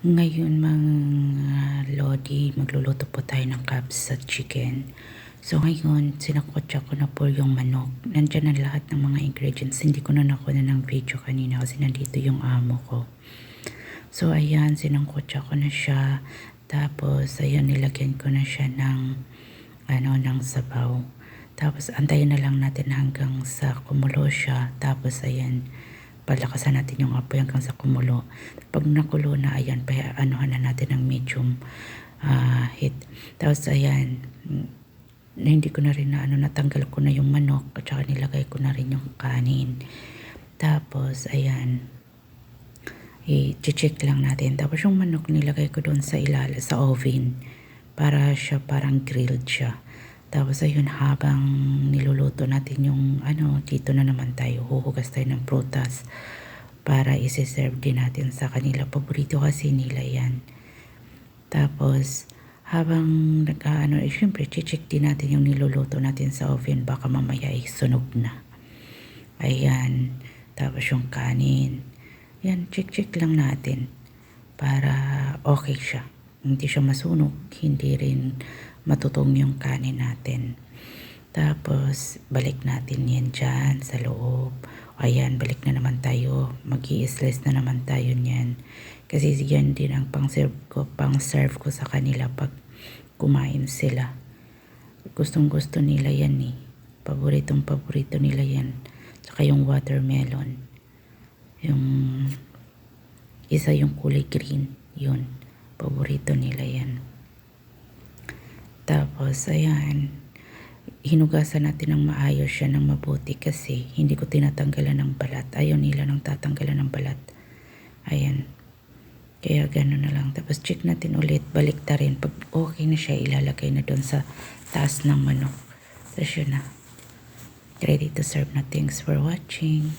Ngayon mga lodi, magluluto po tayo ng Cubs sa chicken. So ngayon, sinakotsa ko na po yung manok. Nandyan na lahat ng mga ingredients. Hindi ko na nakuha ng video kanina kasi nandito yung amo ko. So ayan, sinangkotsa ko na siya. Tapos ayan, nilagyan ko na siya ng ng sabaw. Tapos antayin na lang natin hanggang sa kumulo siya. Tapos ayan, palakasan natin yung apoy hanggang sa kumulo. Pag nakulo na, ayan, anuhan na natin ng medium heat. Tapos ayan, hindi ko na rin natanggal ko na yung manok at saka nilagay ko na rin yung kanin. Tapos ayan, i-check lang natin. Tapos yung manok nilagay ko doon sa sa oven para siya parang grilled siya. Tapos ayun, habang niluluto natin yung dito na naman tayo, huhugas tayo ng prutas para isi-serve din natin sa kanila. Paborito kasi nila yan. Tapos habang syempre check din natin yung niluluto natin sa oven, baka mamaya sunog na. Ayan, tapos yung kanin. Yan, check lang natin para okay siya. Hindi siya masunog, hindi rin matutong yung kanin natin. Tapos balik natin yan dyan sa loob. Ayan, balik na naman tayo. Mag-i-slice na naman tayo niyan. Kasi yan din ang pang-serve ko sa kanila pag kumain sila. Gustong gusto nila yan eh. Paborito nila yan. Saka yung watermelon. Yung isa yung kulay green. Yun. Paborito nila yan. Tapos ayan, hinugasan natin ng maayos siya ng mabuti kasi hindi ko tinatanggalan ng balat. Ayaw nila nang tatanggalan ng balat. Ayan. Kaya gano'n na lang. Tapos check natin ulit, balik ta rin. Pag okay na siya, ilalagay na doon sa taas ng manok. Tapos yun na. Ready to serve na. Thanks for watching.